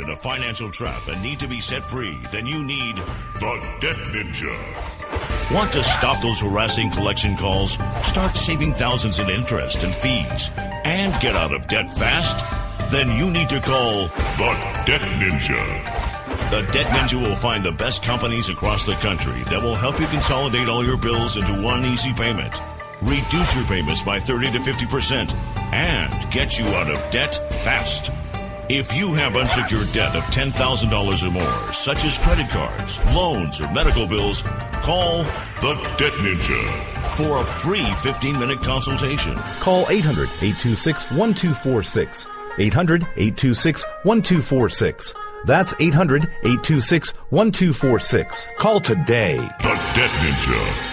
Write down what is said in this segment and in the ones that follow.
in a financial trap and need to be set free, then you need the Debt Ninja. Want to stop those harassing collection calls? Start saving thousands in interest and fees and get out of debt fast? Then you need to call the Debt Ninja. The Debt Ninja will find the best companies across the country that will help you consolidate all your bills into one easy payment, reduce your payments by 30 to 50%, and get you out of debt fast. If you have unsecured debt of $10,000 or more, such as credit cards, loans, or medical bills, call the Debt Ninja for a free 15-minute consultation. Call 800-826-1246. 800-826-1246. That's 800-826-1246. Call today. The Debt Ninja.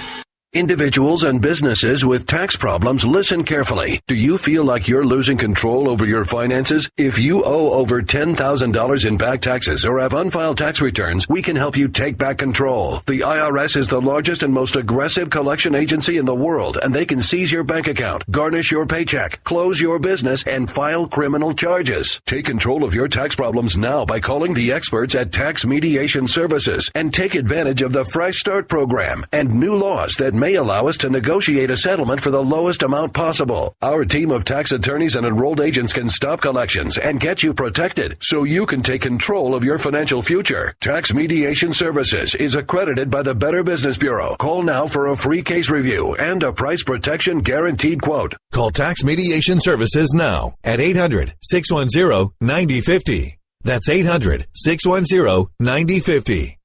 Individuals and businesses with tax problems, listen carefully. Do you feel like you're losing control over your finances? If you owe over $10,000 in back taxes or have unfiled tax returns, we can help you take back control. The IRS is the largest and most aggressive collection agency in the world, and they can seize your bank account, garnish your paycheck, close your business, and file criminal charges. Take control of your tax problems now by calling the experts at Tax Mediation Services and take advantage of the Fresh Start program and new laws that may allow us to negotiate a settlement for the lowest amount possible. Our team of tax attorneys and enrolled agents can stop collections and get you protected so you can take control of your financial future. Tax Mediation Services is accredited by the Better Business Bureau. Call now for a free case review and a price protection guaranteed quote. Call Tax Mediation Services now at 800-610-9050. That's 800-610-9050.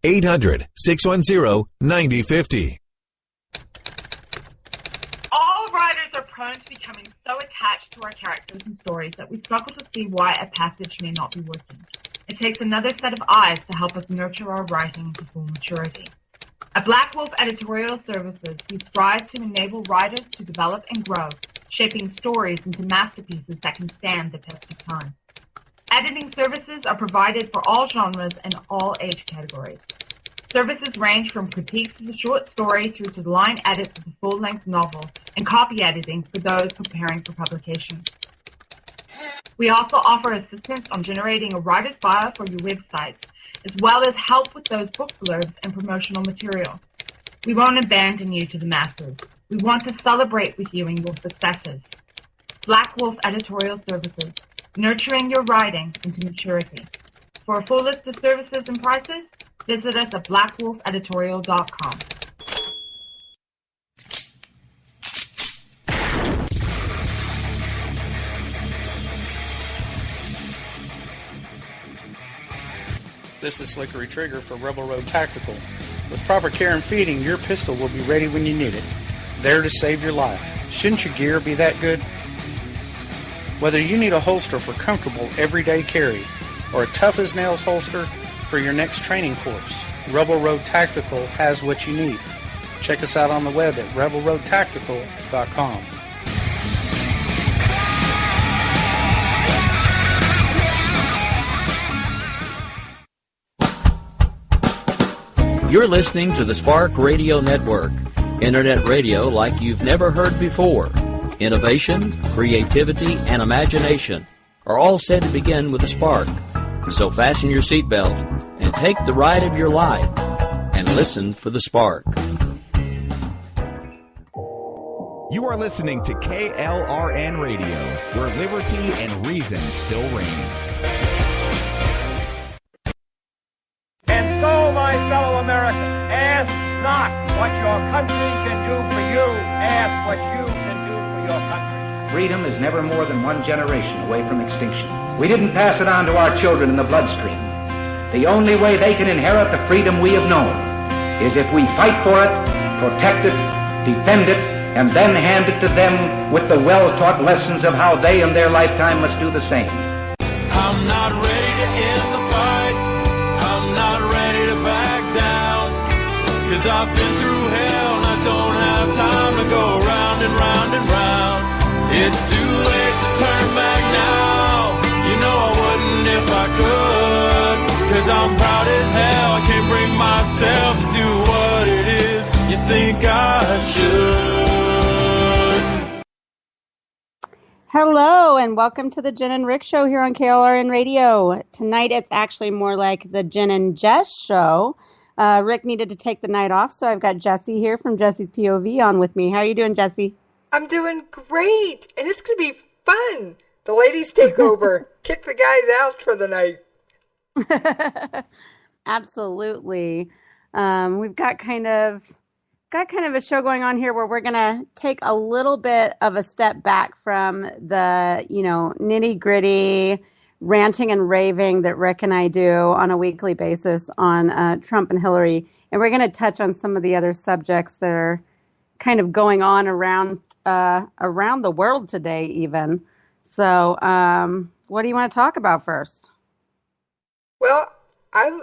800-610-9050. Writers are prone to becoming so attached to our characters and stories that we struggle to see why a passage may not be working. It takes another set of eyes to help us nurture our writing to full maturity. At Black Wolf Editorial Services, we strive to enable writers to develop and grow, shaping stories into masterpieces that can stand the test of time. Editing services are provided for all genres and all age categories. Services range from critiques of the short story through to the line edits of the full-length novel and copy editing for those preparing for publication. We also offer assistance on generating a writer's bio for your websites, as well as help with those book blurbs and promotional material. We won't abandon you to the masses. We want to celebrate with you in your successes. Black Wolf Editorial Services, nurturing your writing into maturity. For a full list of services and prices, visit us at blackwolfeditorial.com. This is Slickery Trigger for Rebel Road Tactical. With proper care and feeding, your pistol will be ready when you need it, there to save your life. Shouldn't your gear be that good? Whether you need a holster for comfortable everyday carry or a tough-as-nails holster for your next training course, Rebel Road Tactical has what you need. Check us out on the web at rebelroadtactical.com. You're listening to the Spark Radio Network, Internet radio like you've never heard before. Innovation, creativity, and imagination are all said to begin with a spark. So fasten your seatbelt and take the ride of your life and listen for the spark. You are listening to KLRN Radio, where liberty and reason still reign. And so, my fellow Americans, ask not what your country can do for you, ask what you can do for your country. Freedom is never more than one generation away from extinction. We didn't pass it on to our children in the bloodstream. The only way they can inherit the freedom we have known is if we fight for it, protect it, defend it, and then hand it to them with the well-taught lessons of how they in their lifetime must do the same. I'm not ready to end the fight. I'm not ready to back down. 'Cause I've been through hell and I don't have time to go round and round and round. It's too late to turn back now. You know I wouldn't if I could. 'Cause I'm proud as hell. I can't bring myself to do what it is you think I should. Hello, and welcome to the Jen and Rick Show here on KLRN Radio. Tonight, it's actually more like the Jen and Jess Show. Rick needed to take the night off, so I've got Jessie here from Jessie's POV on with me. How are you doing, Jessie? I'm doing great, and it's going to be fun. The ladies take over. Kick the guys out for the night. Absolutely. We've got kind of a show going on here where we're going to take a little bit of a step back from the, nitty-gritty ranting and raving that Rick and I do on a weekly basis on Trump and Hillary. And we're going to touch on some of the other subjects that are kind of going on around the world today even. So what do you want to talk about first? Well, I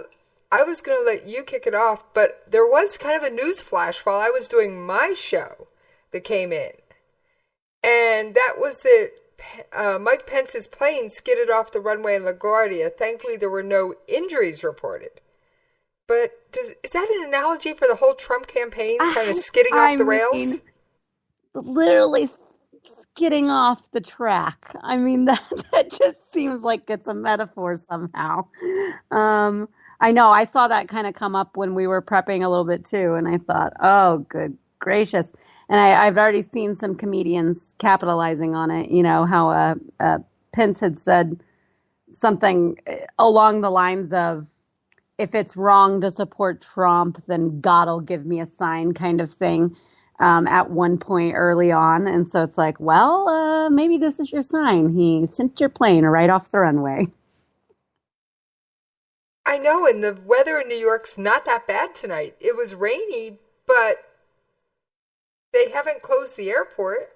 was going to let you kick it off, but there was kind of a news flash while I was doing my show that came in. And that was that Mike Pence's plane skidded off the runway in LaGuardia. Thankfully, there were no injuries reported. But is that an analogy for the whole Trump campaign, kind of skidding off the rails? Literally skidding off the track. I mean, that just seems like it's a metaphor somehow. I know, I saw that kind of come up when we were prepping a little bit too, and I thought, oh, good gracious. And I've already seen some comedians capitalizing on it, how Pence had said something along the lines of, if it's wrong to support Trump, then God will give me a sign kind of thing at one point early on. And so it's like, well, maybe this is your sign. He sent your plane right off the runway. I know, and the weather in New York's not that bad tonight. It was rainy, but they haven't closed the airport.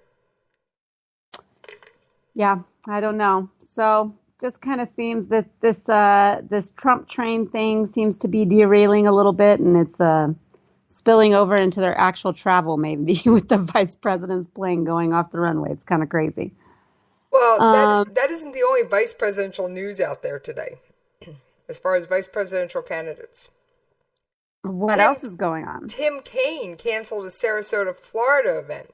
Yeah, I don't know. So just kind of seems that this Trump train thing seems to be derailing a little bit, and it's spilling over into their actual travel, maybe, with the vice president's plane going off the runway. It's kind of crazy. Well, that isn't the only vice presidential news out there today. As far as vice presidential candidates. What else is going on? Tim Kaine canceled a Sarasota, Florida event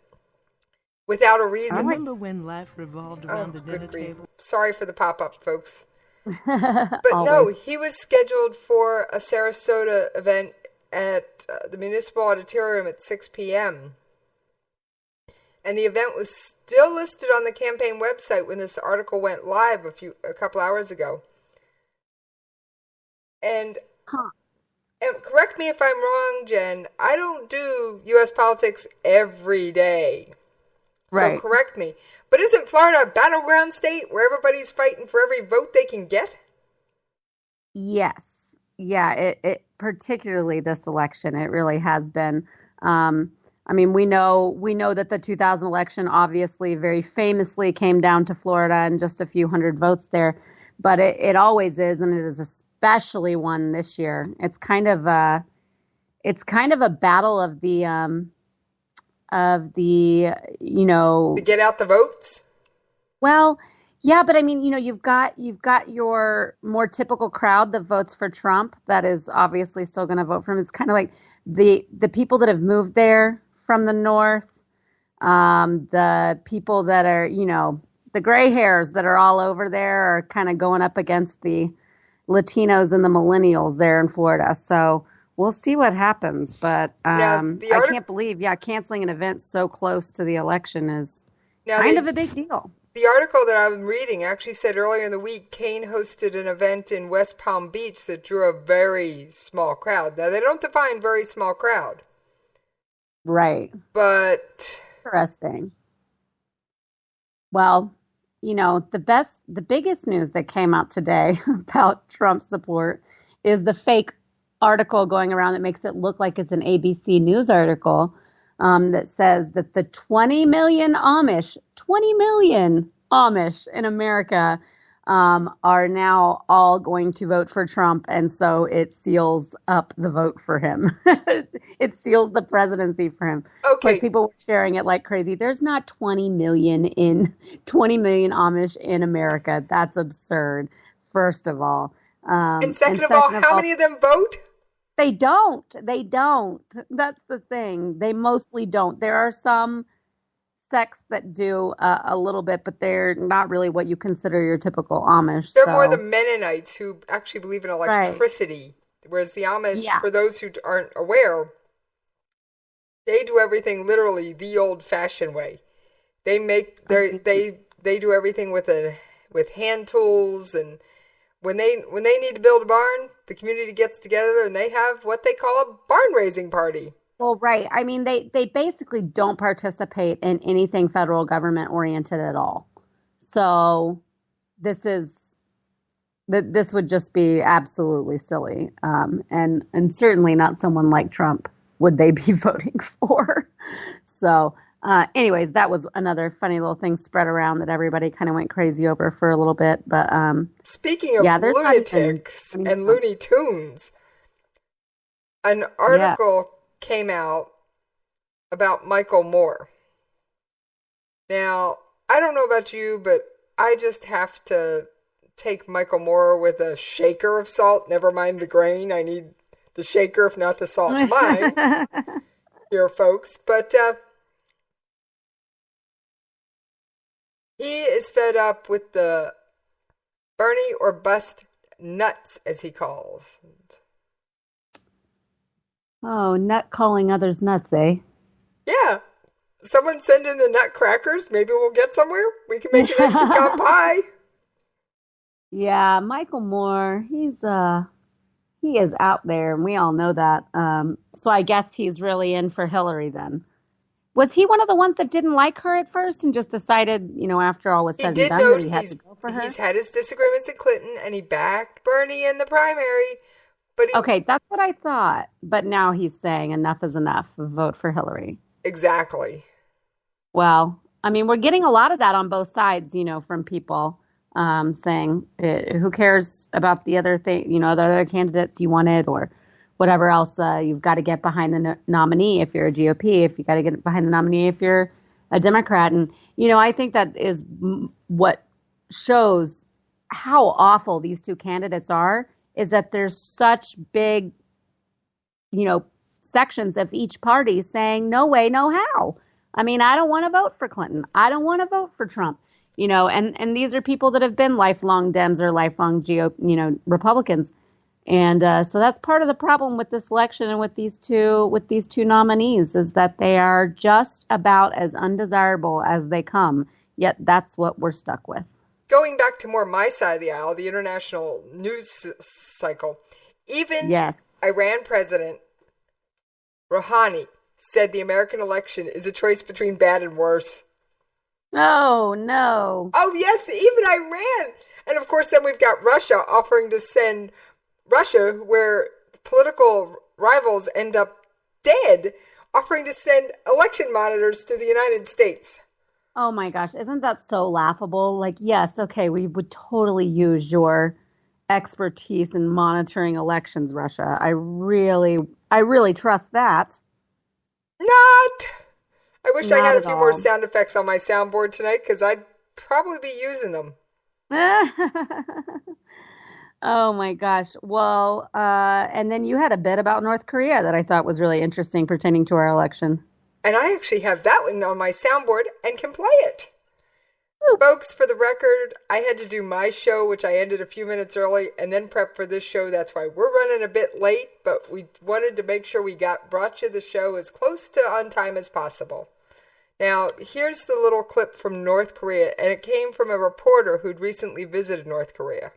without a reason. I remember when life revolved around the dinner table. Sorry for the pop-up, folks. But no, he was scheduled for a Sarasota event at the Municipal Auditorium at 6 p.m. And the event was still listed on the campaign website when this article went live a couple hours ago. And correct me if I'm wrong, Jen, I don't do U.S. politics every day. Right. So correct me. But isn't Florida a battleground state where everybody's fighting for every vote they can get? Yes. Yeah, it particularly this election, it really has been. I mean, we know that the 2000 election obviously very famously came down to Florida and just a few hundred votes there. But it always is, and it is especially one this year. It's kind of a battle of the to get out the votes. Well, yeah, but I mean, you've got your more typical crowd that votes for Trump that is obviously still going to vote for him. It's kind of like the people that have moved there from the north, the people that are the gray hairs that are all over there are kind of going up against the Latinos and the millennials there in Florida. So we'll see what happens. But I can't believe, canceling an event so close to the election is kind of a big deal. The article that I'm reading actually said earlier in the week, Kaine hosted an event in West Palm Beach that drew a very small crowd. Now, they don't define very small crowd. Right. But interesting. Well, the biggest news that came out today about Trump support is the fake article going around that makes it look like it's an ABC News article that says that the 20 million Amish in America are now all going to vote for Trump. And so it seals up the vote for him. It seals the presidency for him. Okay. Of course, people were sharing it like crazy. There's not 20 million Amish in America. That's absurd, first of all. And second of all, how many of them vote? They don't. That's the thing. They mostly don't. There are some sects that do a little bit, but they're not really what you consider your typical Amish. They're more the Mennonites who actually believe in electricity, whereas the Amish, for those who aren't aware, they do everything literally the old-fashioned way. They they do everything with hand tools, and when they need to build a barn, the community gets together and they have what they call a barn raising party. Well, right. I mean, they basically don't participate in anything federal government oriented at all. So this would just be absolutely silly, and certainly not someone like Trump would they be voting for. So anyways, that was another funny little thing spread around that everybody kind of went crazy over for a little bit. But speaking of lunatics and Looney Tunes, an article came out about Michael Moore. Now, I don't know about you, but I just have to take Michael Moore with a shaker of salt. Never mind the grain. I need the shaker, if not the salt. Mine, here, folks. But he is fed up with the Bernie or bust nuts, as he calls. Oh, nut calling others nuts, eh? Yeah. Someone send in the nutcrackers. Maybe we'll get somewhere. We can make it as pecan pie. Yeah, Michael Moore, he is out there, and we all know that. So I guess he's really in for Hillary then. Was he one of the ones that didn't like her at first and just decided, after all was said and done, that he had to go for her? He's had his disagreements at Clinton, and he backed Bernie in the primary. But okay, that's what I thought. But now he's saying enough is enough. Vote for Hillary. Exactly. Well, I mean, we're getting a lot of that on both sides, from people saying, who cares about the other thing, the other candidates you wanted or whatever else. You've got to get behind the nominee if you're a GOP, if you got to get behind the nominee if you're a Democrat. And, I think that is what shows how awful these two candidates are. Is that there's such big, sections of each party saying, no way, no how. I mean, I don't want to vote for Clinton. I don't want to vote for Trump. And these are people that have been lifelong Dems or lifelong Republicans. And so that's part of the problem with this election and with these two nominees is that they are just about as undesirable as they come. Yet that's what we're stuck with. Going back to more my side of the aisle, the international news cycle, even Iran President Rouhani said the American election is a choice between bad and worse. Oh, no. Oh, yes, even Iran. And of course, then we've got Russia offering to send Russia, where political rivals end up dead, offering to send election monitors to the United States. Oh my gosh, isn't that so laughable? Like, yes, okay, we would totally use your expertise in monitoring elections, Russia. I really trust that. Not. I wish I had a few more sound effects on my soundboard tonight because I'd probably be using them. Oh my gosh. Well, and then you had a bit about North Korea that I thought was really interesting pertaining to our election. And I actually have that one on my soundboard and can play it. Ooh. Folks, for the record, I had to do my show, which I ended a few minutes early, and then prep for this show. That's why we're running a bit late, but we wanted to make sure we brought you the show as close to on time as possible. Now, here's the little clip from North Korea, and it came from a reporter who'd recently visited North Korea.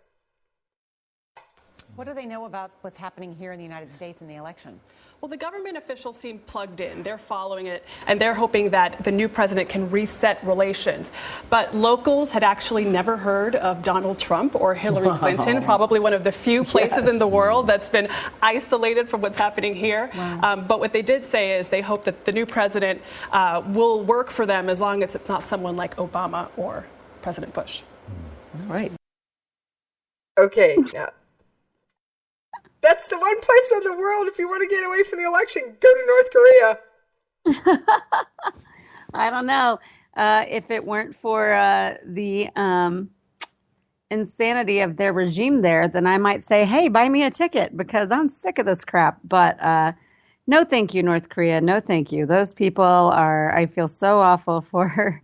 What do they know about what's happening here in the United States in the election? Well, the government officials seem plugged in. They're following it, and they're hoping that the new president can reset relations. But locals had actually never heard of Donald Trump or Hillary Clinton, probably one of the few places in the world that's been isolated from what's happening here. Wow. But what they did say is they hope that the new president will work for them as long as it's not someone like Obama or President Bush. All right. Okay, now. That's the one place in the world, if you want to get away from the election, go to North Korea. I don't know. If it weren't for the insanity of their regime there, then I might say, hey, buy me a ticket because I'm sick of this crap. But No, thank you, North Korea. No, thank you. Those people are, I feel so awful for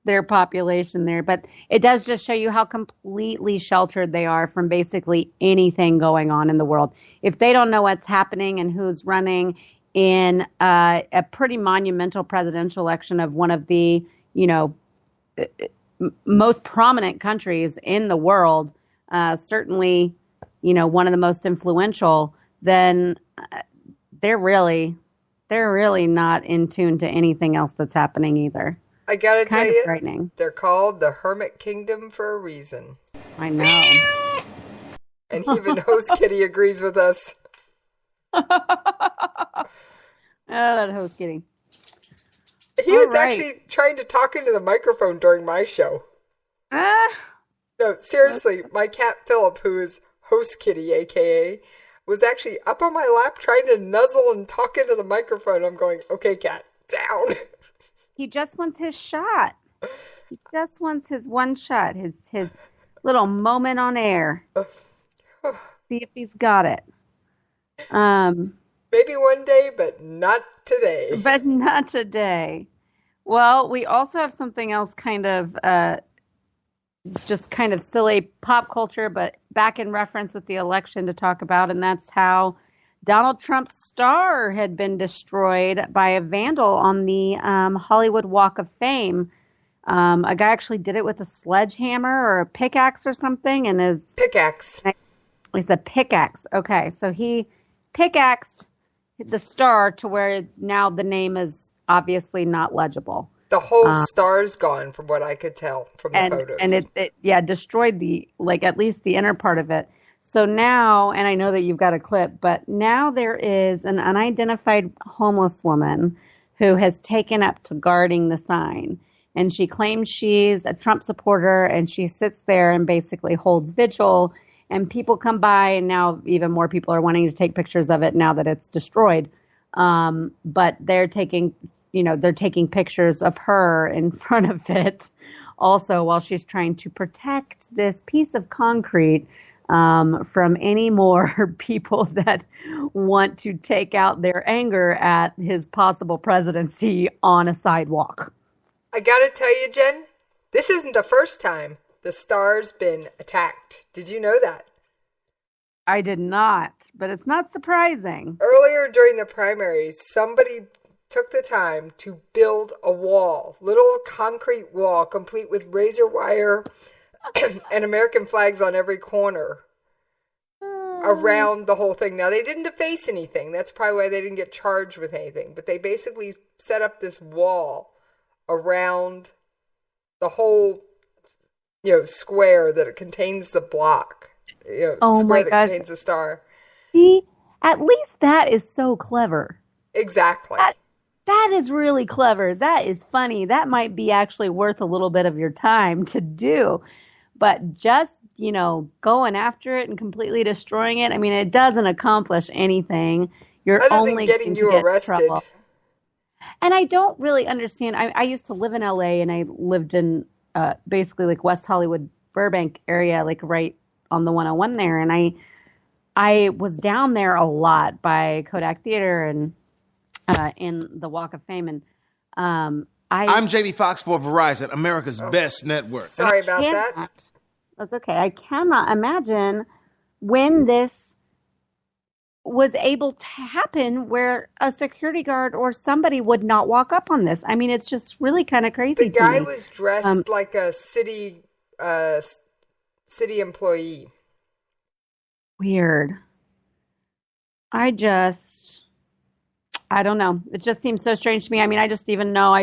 their population there. But it does just show you how completely sheltered they are from basically anything going on in the world. If they don't know what's happening and who's running in a pretty monumental presidential election of one of the, most prominent countries in the world, certainly, one of the most influential, then they're really not in tune to anything else that's happening either. I gotta tell you, frightening. They're called the Hermit Kingdom for a reason. I know. And even Host Kitty agrees with us. That Host Kitty. He was actually trying to talk into the microphone during my show. No, seriously, my cat Philip, who is Host Kitty, a.k.a., was actually up on my lap trying to nuzzle and talk into the microphone. I'm going, okay, cat, down. He just wants his shot. He just wants his one shot, his little moment on air. See if he's got it. Maybe one day, but not today. But not today. Well, we also have something else kind of just kind of silly pop culture, but back in reference with the election to talk about, and that's how Donald Trump's star had been destroyed by a vandal on the Hollywood Walk of Fame. A guy actually did it with a sledgehammer or a pickaxe or something, and his pickaxe. It's a pickaxe. Okay, so he pickaxed the star to where now the name is obviously not legible. The whole star's gone, from what I could tell from the photos. And it destroyed at least the inner part of it. So now, and I know that you've got a clip, but now there is an unidentified homeless woman who has taken up to guarding the sign. And she claims she's a Trump supporter, and she sits there and basically holds vigil. And people come by, and now even more people are wanting to take pictures of it now that it's destroyed. But they're taking pictures of her in front of it also while she's trying to protect this piece of concrete from any more people that want to take out their anger at his possible presidency on a sidewalk. I gotta tell you, Jen, this isn't the first time the star's been attacked. Did you know that? I did not, but it's not surprising. Earlier during the primaries, somebody took the time to build a wall, little concrete wall, complete with razor wire and American flags on every corner around the whole thing. Now, they didn't deface anything. That's probably why they didn't get charged with anything. But they basically set up this wall around the whole, square that contains the block. Square that contains the star. See, at least that is so clever. Exactly. That is really clever. That is funny. That might be actually worth a little bit of your time to do. But just, going after it and completely destroying it, I mean, it doesn't accomplish anything. You're other only than getting you get arrested. Trouble. And I don't really understand. I used to live in LA, and I lived in basically like West Hollywood, Burbank area, like right on the 101 there. And I was down there a lot by Kodak Theater and in the Walk of Fame. And I'm Jamie Foxx for Verizon, America's best network. Sorry about that. That's okay. I cannot imagine when this was able to happen where a security guard or somebody would not walk up on this. I mean, it's just really kind of crazy. The guy was dressed like a city employee. Weird. I don't know. It just seems so strange to me. I mean, I just even know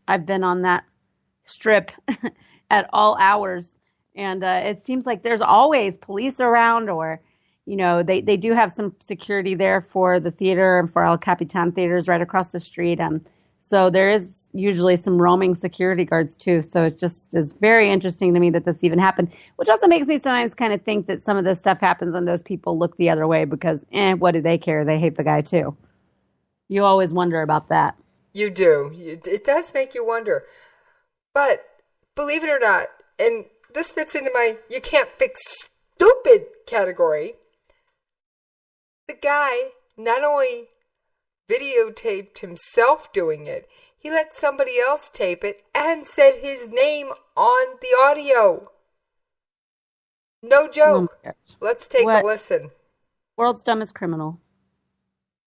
I've been on that strip at all hours. And it seems like there's always police around, or, they do have some security there for the theater and for El Capitan theaters right across the street. So there is usually some roaming security guards too. So it just is very interesting to me that this even happened, which also makes me sometimes kind of think that some of this stuff happens and those people look the other way because, what do they care? They hate the guy too. You always wonder about that. You do. It does make you wonder. But believe it or not, and this fits into my you can't fix stupid category. The guy not only videotaped himself doing it. He let somebody else tape it and said his name on the audio. No joke. Let's take a listen. World's dumbest criminal.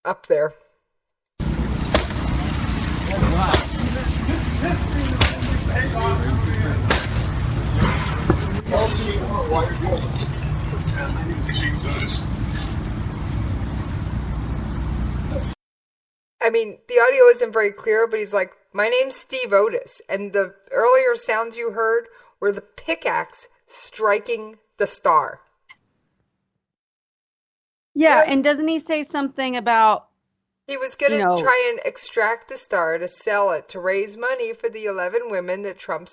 Up there. I mean, the audio isn't very clear, but he's like, my name's Steve Otis. And the earlier sounds you heard were the pickaxe striking the star. Yeah, and doesn't he say something about... He was going to try and extract the star to sell it, to raise money for the 11 women that Trump,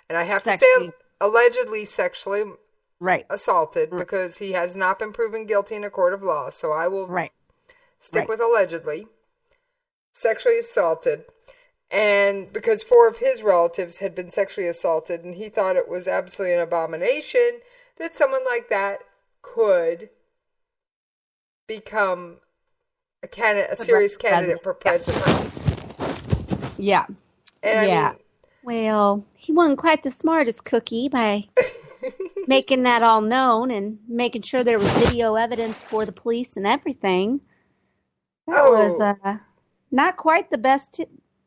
and I have to say, allegedly sexually assaulted, because he has not been proven guilty in a court of law. So I will stick with allegedly. Sexually assaulted. And because 4 of his relatives had been sexually assaulted, and he thought it was absolutely an abomination that someone like that could become a serious candidate for president. Yeah. And I mean, well, he wasn't quite the smartest cookie by making that all known and making sure there was video evidence for the police and everything. That was not quite the best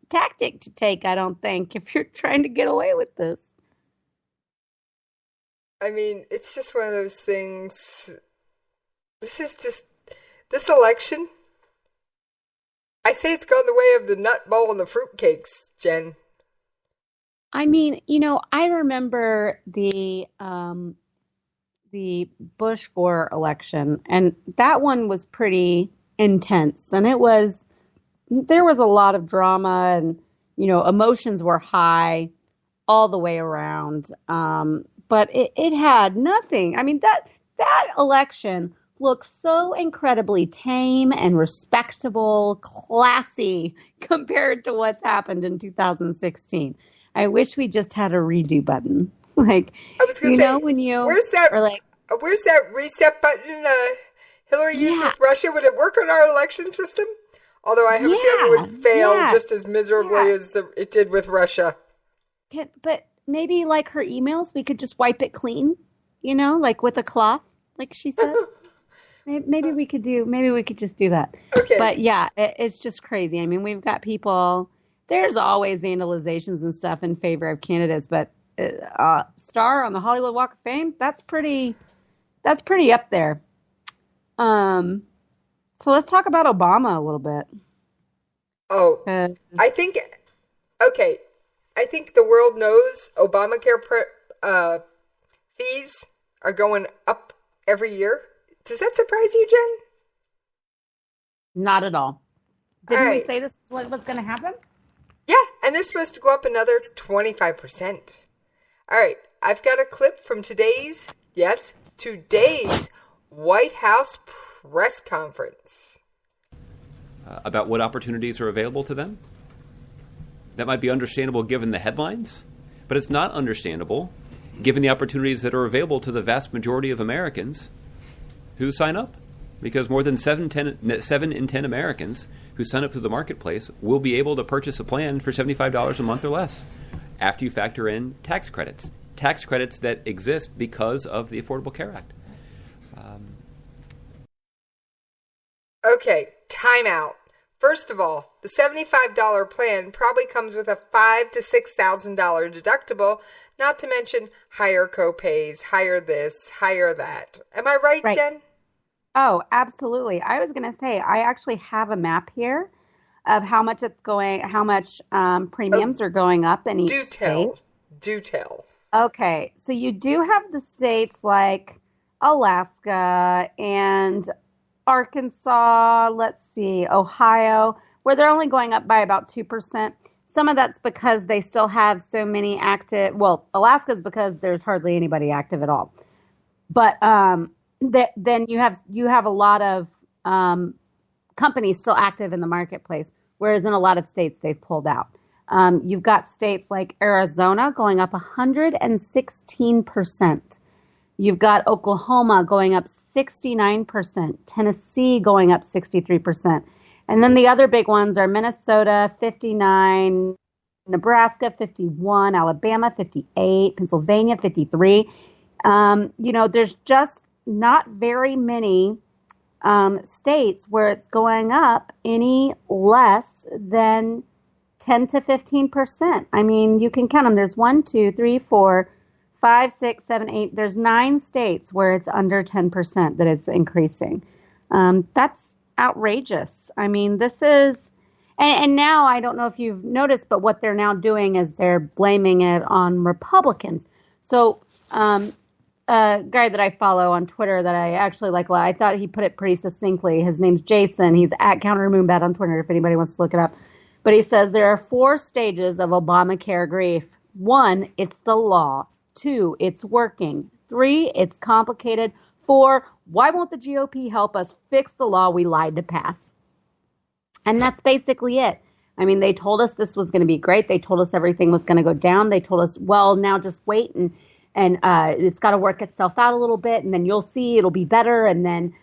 tactic to take, I don't think, if you're trying to get away with this. I mean, it's just one of those things. This election, I say it's gone the way of the nut bowl and the fruitcakes, Jen. I mean, I remember the Bush 4 election, and that one was pretty intense, and there was a lot of drama, and emotions were high all the way around. But it had nothing. I mean, that election looks so incredibly tame and respectable, classy compared to what's happened in 2016. I wish we just had a redo button. Like, I was going to say, when you where's that reset button Hillary used with Russia? Would it work on our election system? Although I have a feeling it would fail just as miserably as it did with Russia. But maybe like her emails, we could just wipe it clean, like with a cloth, like she said. Maybe we could just do that. Okay. But yeah, it's just crazy. I mean, we've got people, there's always vandalizations and stuff in favor of candidates, but star on the Hollywood Walk of Fame, that's pretty up there. So let's talk about Obama a little bit. Oh, I think the world knows Obamacare fees are going up every year. Does that surprise you, Jen? Not at all. Didn't we say this is what was going to happen? Yeah, and they're supposed to go up another 25%. All right, I've got a clip from today's White House press conference. About what opportunities are available to them. That might be understandable given the headlines, but it's not understandable given the opportunities that are available to the vast majority of Americans who sign up. Because more than 7 in 10 Americans who sign up through the marketplace will be able to purchase a plan for $75 a month or less after you factor in tax credits that exist because of the Affordable Care Act. Okay, time out. First of all, the $75 plan probably comes with a $5,000 to $6,000 deductible, not to mention higher copays, higher this, higher that. Am I right, Jen? Oh, absolutely. I was going to say, I actually have a map here of how much premiums are going up in each state. Do tell. Okay, so you do have the states like Alaska and Arkansas, Ohio, where they're only going up by about 2%. Some of that's because they still have so many active. Well, Alaska's because there's hardly anybody active at all. But then you have a lot of companies still active in the marketplace, whereas in a lot of states they've pulled out. You've got states like Arizona going up 116%. You've got Oklahoma going up 69%, Tennessee going up 63%. And then the other big ones are Minnesota, 59, Nebraska, 51, Alabama, 58, Pennsylvania, 53. There's just not very many states where it's going up any less than 10 to 15%. I mean, you can count them. There's 1, 2, 3, 4, 5, 6, 7, 8. There's 9 states where it's under 10% that it's increasing. That's outrageous. I mean, this is, and now I don't know if you've noticed, but what they're now doing is they're blaming it on Republicans. So, a guy that I follow on Twitter that I actually like a lot, I thought he put it pretty succinctly. His name's Jason. He's at Counter Moonbat on Twitter if anybody wants to look it up. But he says there are 4 stages of Obamacare grief. 1, it's the law. 2, it's working. 3, it's complicated. 4, why won't the GOP help us fix the law we lied to pass? And that's basically it. I mean, they told us this was going to be great. They told us everything was going to go down. They told us, well, now just wait and it's got to work itself out a little bit, and then you'll see it'll be better. And then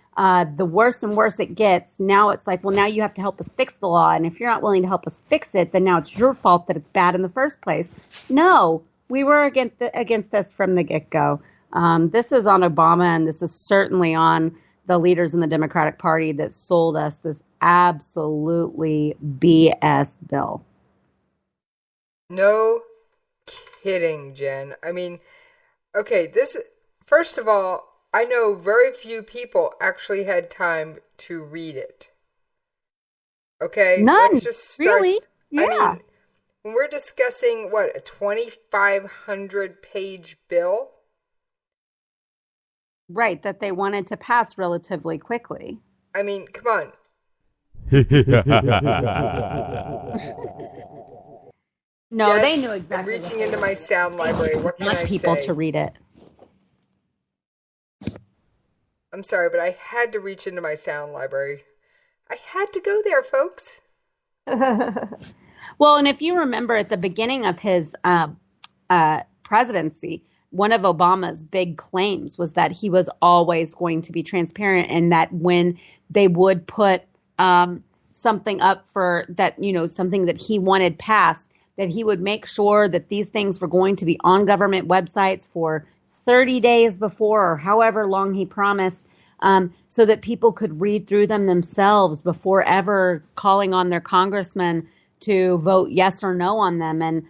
the worse and worse it gets, now it's like, well, now you have to help us fix the law. And if you're not willing to help us fix it, then now it's your fault that it's bad in the first place. No, we were against this from the get-go. This is on Obama, and this is certainly on the leaders in the Democratic Party that sold us this absolutely BS bill. No kidding, Jen. I mean, okay, first of all, I know very few people actually had time to read it. Okay? None, Let's just start, really? Yeah. I mean, when we're discussing, a 2,500-page bill? Right, that they wanted to pass relatively quickly. I mean, come on. No, yes, they knew exactly. I'm reaching into my sound library. What can I say? People to read it. I'm sorry, but I had to reach into my sound library. I had to go there, folks. Well, and if you remember at the beginning of his presidency, one of Obama's big claims was that he was always going to be transparent, and that when they would put something up for that, something that he wanted passed, that he would make sure that these things were going to be on government websites for 30 days before, or however long he promised, so that people could read through them themselves before ever calling on their congressman to vote yes or no on them. And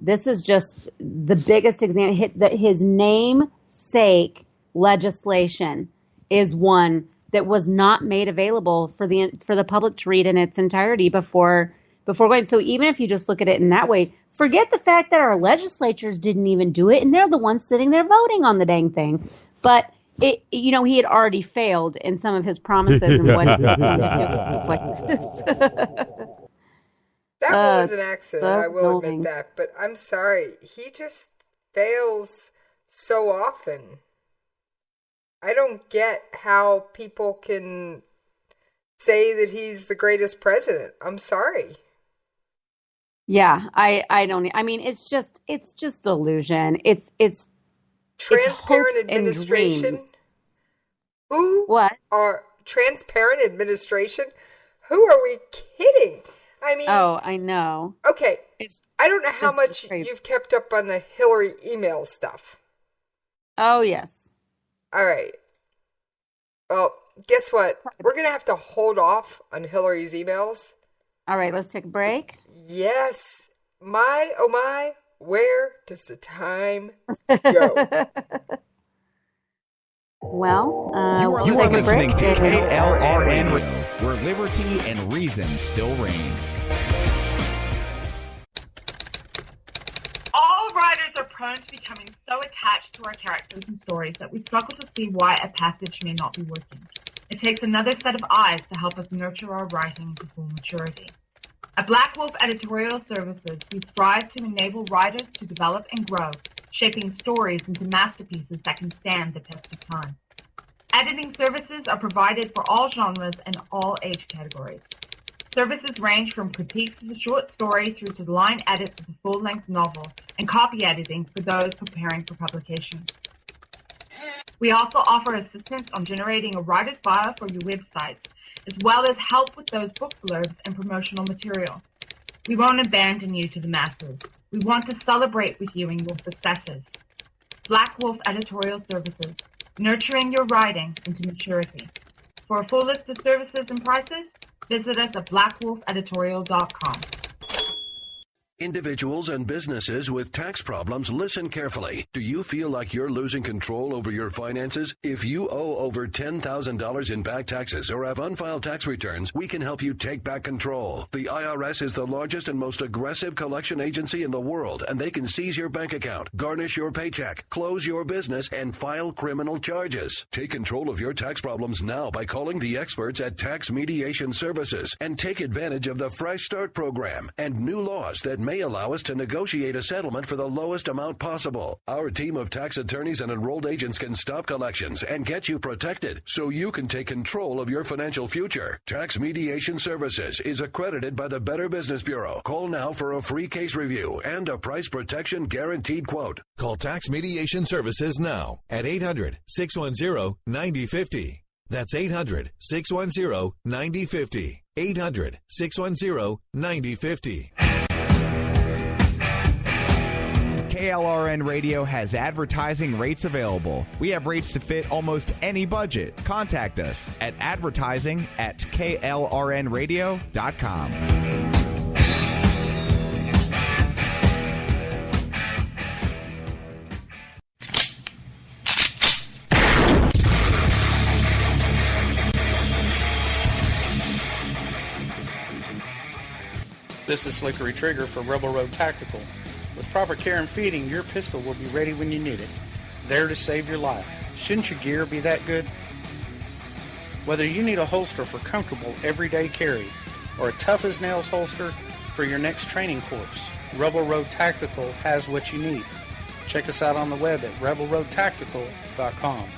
this is just the biggest example that his namesake legislation is one that was not made available for the public to read in its entirety before going. So even if you just look at it in that way, forget the fact that our legislatures didn't even do it, and they're the ones sitting there voting on the dang thing. But he had already failed in some of his promises and what he was going to do with stuff like this. That was an accident, I will admit that. But I'm sorry, he just fails so often. I don't get how people can say that he's the greatest president. I'm sorry. Yeah, I don't. I mean, it's just delusion. It's transparent it's administration. Who are transparent administration? Who are we kidding? I mean, oh, I know. Okay, I don't know how much you've kept up on the Hillary email stuff. Oh yes. All right. Well, guess what? We're gonna have to hold off on Hillary's emails. All right, let's take a break. Yes. My, oh my, where does the time go? Well, you are listening to KLRN Radio, where liberty and reason still reign. All writers are prone to becoming so attached to our characters and stories that we struggle to see why a passage may not be working. It takes another set of eyes to help us nurture our writing to full maturity. At Black Wolf Editorial Services, we strive to enable writers to develop and grow, shaping stories into masterpieces that can stand the test of time. Editing services are provided for all genres and all age categories. Services range from critiques of the short story through to the line edits of the full-length novel and copy editing for those preparing for publication. We also offer assistance on generating a writer's bio for your websites, as well as help with those book blurbs and promotional material. We won't abandon you to the masses. We want to celebrate with you in your successes. Black Wolf Editorial Services, nurturing your writing into maturity. For a full list of services and prices, visit us at blackwolfeditorial.com. Individuals and businesses with tax problems, listen carefully. Do you feel like you're losing control over your finances? If you owe over $10,000 in back taxes or have unfiled tax returns, we can help you take back control. The IRS is the largest and most aggressive collection agency in the world, and they can seize your bank account, garnish your paycheck, close your business, and file criminal charges. Take control of your tax problems now by calling the experts at Tax Mediation Services and take advantage of the Fresh Start program and new laws that may allow us to negotiate a settlement for the lowest amount possible. Our team of tax attorneys and enrolled agents can stop collections and get you protected so you can take control of your financial future. Tax Mediation Services is accredited by the Better Business Bureau. Call now for a free case review and a price protection guaranteed quote. Call Tax Mediation Services now at 800-610-9050. That's 800-610-9050. 800-610-9050. KLRN Radio has advertising rates available. We have rates to fit almost any budget. Contact us at advertising@klrnradio.com. This is Slickery Trigger for Rebel Road Tactical. With proper care and feeding, your pistol will be ready when you need it, there to save your life. Shouldn't your gear be that good? Whether you need a holster for comfortable everyday carry or a tough-as-nails holster for your next training course, Rebel Road Tactical has what you need. Check us out on the web at rebelroadtactical.com.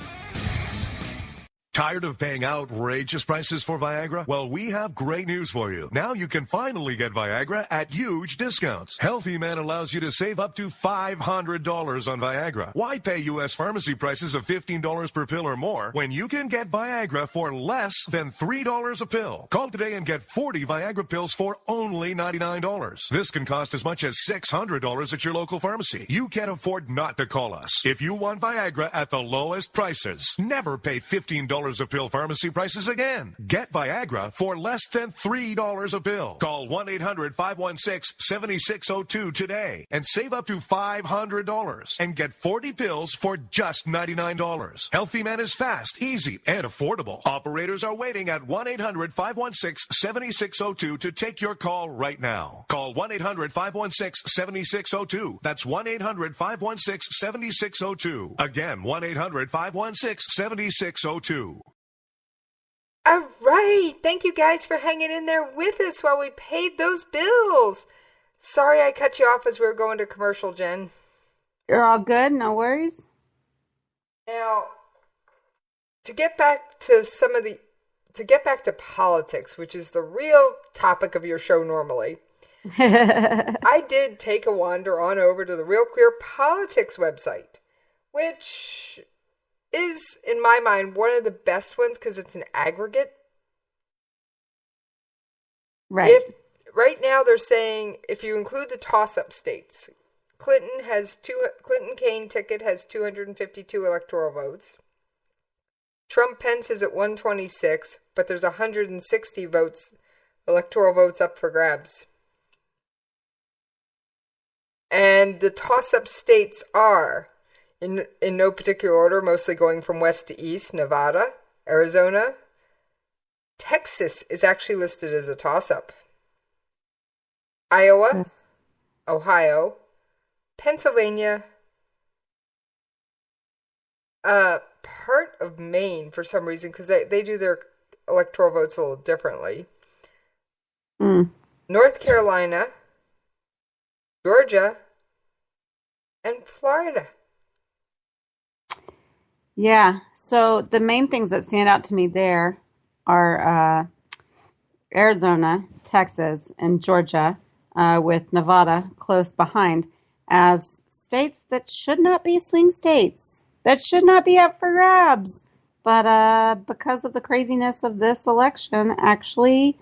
Tired of paying outrageous prices for Viagra? Well, we have great news for you. Now you can finally get Viagra at huge discounts. Healthy Man allows you to save up to $500 on Viagra. Why pay U.S. pharmacy prices of $15 per pill or more when you can get Viagra for less than $3 a pill? Call today and get 40 Viagra pills for only $99. This can cost as much as $600 at your local pharmacy. You can't afford not to call us. If you want Viagra at the lowest prices, never pay $15 a pill pharmacy prices again. Get Viagra for less than $3 a pill. Call 1-800-516-7602 today and save up to $500 and get 40 pills for just $99. Healthy Man is fast, easy, and affordable. Operators are waiting at 1-800-516-7602 to take your call right now. Call 1-800-516-7602. That's 1-800-516-7602. Again, 1-800-516-7602. All right. Thank you guys for hanging in there with us while we paid those bills. Sorry I cut you off as we were going to commercial, Jen. You're all good. No worries. Now, to get back to politics, which is the real topic of your show normally, I did take a wander on over to the Real Clear Politics website, which is, in my mind, one of the best ones because it's an aggregate. Right. Right now they're saying if you include the toss-up states, Clinton-Kane ticket has 252 electoral votes. Trump-Pence is at 126, but there's 160 electoral votes up for grabs. And the toss-up states are, in no particular order, mostly going from west to east: Nevada, Arizona. Texas is actually listed as a toss-up. Iowa, yes. Ohio, Pennsylvania, part of Maine for some reason, because they do their electoral votes a little differently. North Carolina, Georgia, and Florida. Yeah, so the main things that stand out to me there are Arizona, Texas, and Georgia, with Nevada close behind, as states that should not be swing states, that should not be up for grabs. but because of the craziness of this election, actually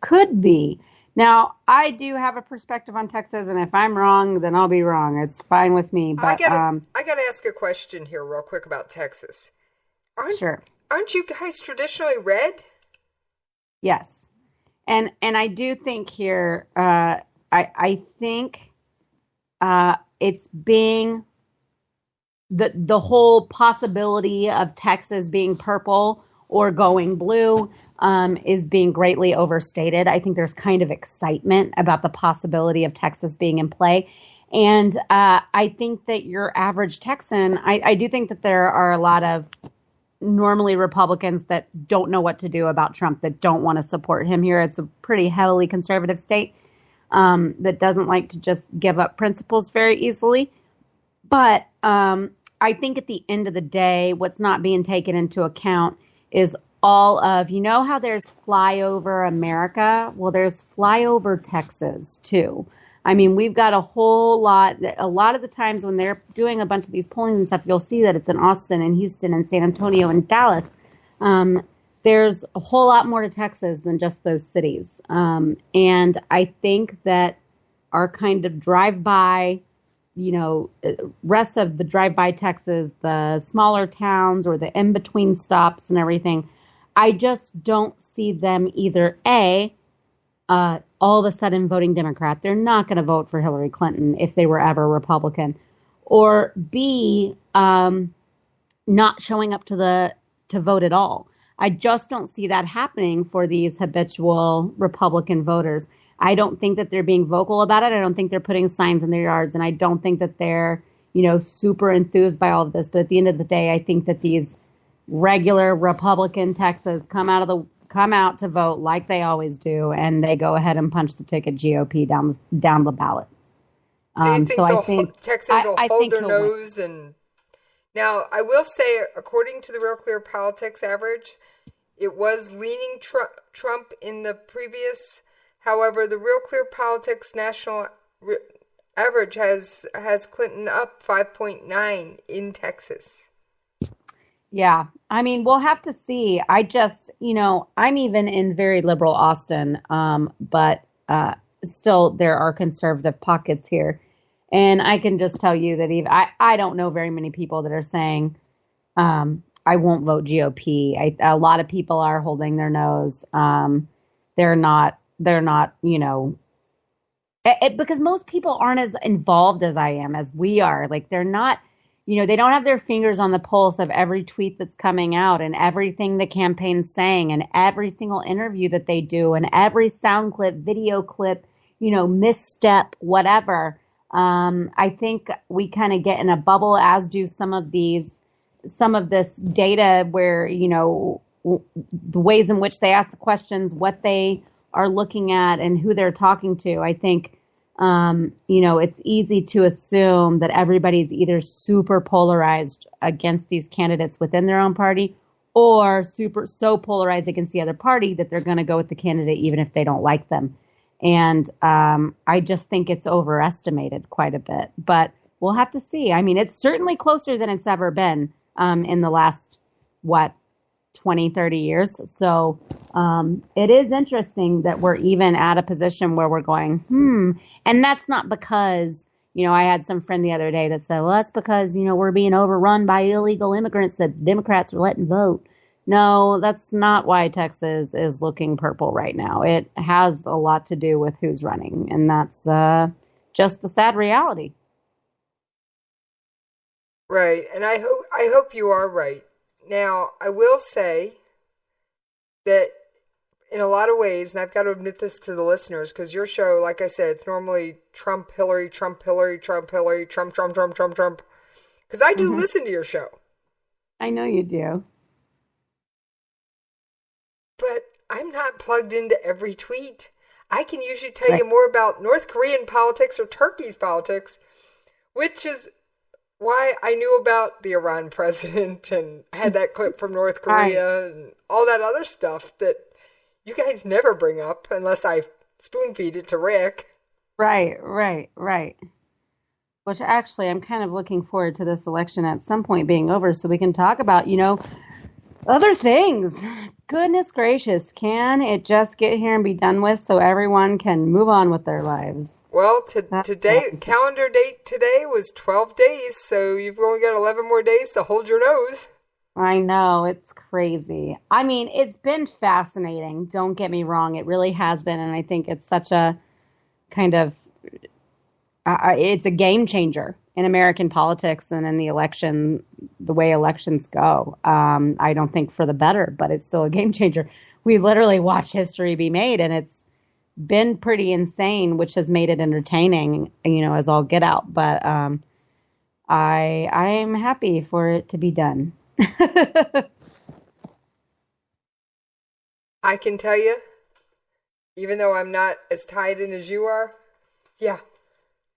could be. Now, I do have a perspective on Texas, and if I'm wrong, then I'll be wrong. It's fine with me. But I gotta ask a question here real quick about Texas. Aren't you guys traditionally red? Yes. And I do think here, I think it's being the whole possibility of Texas being purple or going blue is being greatly overstated. I think there's kind of excitement about the possibility of Texas being in play. And I think that your average Texan, I do think that there are a lot of normally Republicans that don't know what to do about Trump, that don't want to support him here. It's a pretty heavily conservative state that doesn't like to just give up principles very easily. But I think at the end of the day, what's not being taken into account is all of, you know how there's flyover America? Well, there's flyover Texas too. I mean, we've got a lot of the times when they're doing a bunch of these pollings and stuff, you'll see that it's in Austin and Houston and San Antonio and Dallas. There's a whole lot more to Texas than just those cities. And I think that our kind of drive-by, rest of the drive-by Texas, the smaller towns or the in-between stops and everything, I just don't see them either, all of a sudden voting Democrat. They're not going to vote for Hillary Clinton if they were ever Republican. Or B, not showing up to vote at all. I just don't see that happening for these habitual Republican voters. I don't think that they're being vocal about it. I don't think they're putting signs in their yards, and I don't think that they're, super enthused by all of this. But at the end of the day, I think that these regular Republican Texans come out to vote like they always do, and they go ahead and punch the ticket GOP down the ballot. So I think Texans will hold their nose. And now I will say, according to the Real Clear Politics average, it was leaning Trump in the previous. However, the Real Clear Politics national average has Clinton up 5.9 in Texas. Yeah, I mean, we'll have to see. I just, I'm even in very liberal Austin, but still there are conservative pockets here. And I can just tell you that I don't know very many people that are saying, I won't vote GOP. A lot of people are holding their nose. They're not, because most people aren't as involved as I am, as we are. Like, they're not, they don't have their fingers on the pulse of every tweet that's coming out and everything the campaign's saying and every single interview that they do and every sound clip, video clip, misstep, whatever. I think we kind of get in a bubble, as do some of this data where, the ways in which they ask the questions, what they are looking at and who they're talking to. I think, it's easy to assume that everybody's either super polarized against these candidates within their own party or so polarized against the other party that they're going to go with the candidate even if they don't like them. And I just think it's overestimated quite a bit. But we'll have to see. I mean, it's certainly closer than it's ever been in the last, 20, 30 years. So it is interesting that we're even at a position where we're going, And that's not because, I had some friend the other day that said, well, that's because, we're being overrun by illegal immigrants that Democrats are letting vote. No, that's not why Texas is looking purple right now. It has a lot to do with who's running. And that's just the sad reality. Right. And I hope you are right. Now, I will say that in a lot of ways, and I've got to admit this to the listeners, because your show, like I said, it's normally Trump, Hillary, Trump, Hillary, Trump, Hillary, Trump, Trump, Trump, Trump, Trump. Because I do listen to your show. I know you do. But I'm not plugged into every tweet. I can usually tell you more about North Korean politics or Turkey's politics, which is why I knew about the Iran president and had that clip from North Korea and all that other stuff that you guys never bring up unless I spoon feed it to Rick. Right. Which actually, I'm kind of looking forward to this election at some point being over so we can talk about, Other things. Goodness gracious, can it just get here and be done with so everyone can move on with their lives? Well, calendar date today was 12 days, so you've only got 11 more days to hold your nose. I know, it's crazy. I mean, it's been fascinating. Don't get me wrong. It really has been. And I think it's such a kind of, it's a game changer in American politics and in the election, the way elections go. I don't think for the better, but it's still a game changer. We literally watch history be made, and it's been pretty insane, which has made it entertaining, as all get out. But I am happy for it to be done. I can tell you, even though I'm not as tied in as you are, yeah.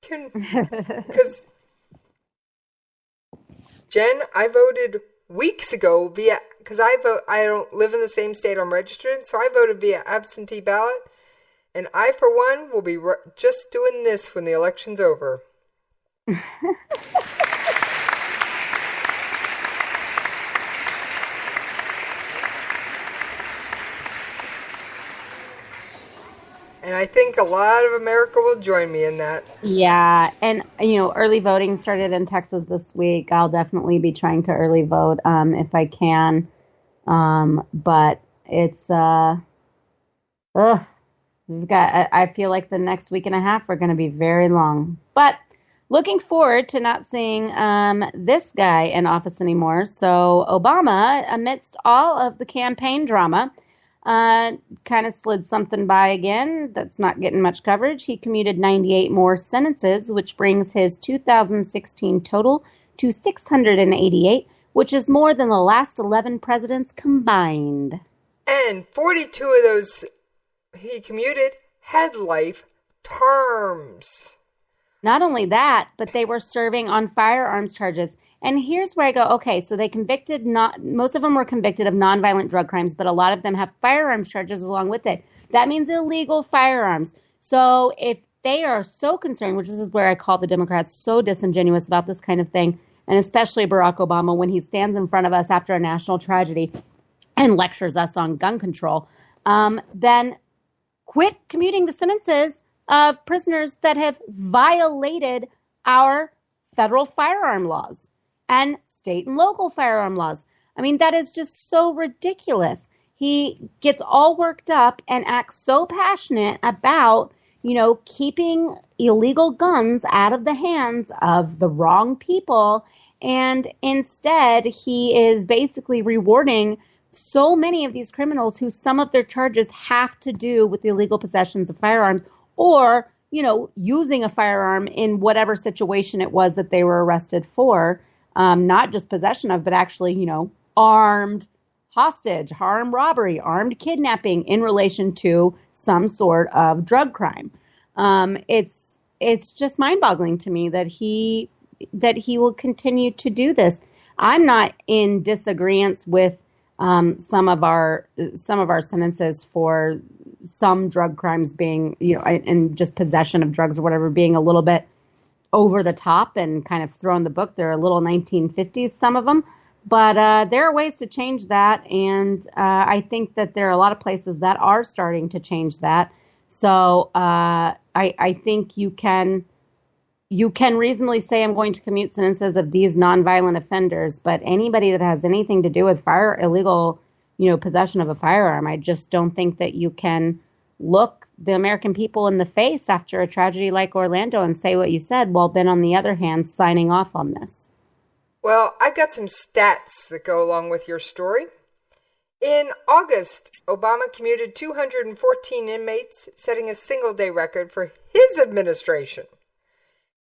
Because, Jen, I voted weeks ago because I don't live in the same state I'm registered in, so I voted via absentee ballot, and I, for one, will be just doing this when the election's over. And I think a lot of America will join me in that. Yeah. And, early voting started in Texas this week. I'll definitely be trying to early vote if I can. But it's, I feel like the next week and a half are going to be very long. But looking forward to not seeing this guy in office anymore. So Obama, amidst all of the campaign drama, kind of slid something by again that's not getting much coverage. He commuted 98 more sentences, which brings his 2016 total to 688, which is more than the last 11 presidents combined. And 42 of those he commuted had life terms. Not only that, but they were serving on firearms charges. And here's where I go, okay, so they most of them were convicted of nonviolent drug crimes, but a lot of them have firearms charges along with it. That means illegal firearms. So if they are so concerned, which is where I call the Democrats so disingenuous about this kind of thing, and especially Barack Obama when he stands in front of us after a national tragedy and lectures us on gun control, then quit commuting the sentences of prisoners that have violated our federal firearm laws and state and local firearm laws. I mean, that is just so ridiculous. He gets all worked up and acts so passionate about, keeping illegal guns out of the hands of the wrong people. And instead, he is basically rewarding so many of these criminals who some of their charges have to do with the illegal possessions of firearms or, using a firearm in whatever situation it was that they were arrested for. Not just possession of, but actually, armed hostage, armed robbery, armed kidnapping in relation to some sort of drug crime. It's just mind-boggling to me that he will continue to do this. I'm not in disagreement with some of our sentences for some drug crimes being, and just possession of drugs or whatever being a little bit over the top and kind of thrown the book. They're a little 1950s, some of them. But there are ways to change that. And I think that there are a lot of places that are starting to change that. So I think you can reasonably say I'm going to commute sentences of these nonviolent offenders. But anybody that has anything to do with illegal, possession of a firearm, I just don't think that you can look the American people in the face after a tragedy like Orlando and say what you said, while then on the other hand, signing off on this. Well, I've got some stats that go along with your story. In August, Obama commuted 214 inmates, setting a single-day record for his administration.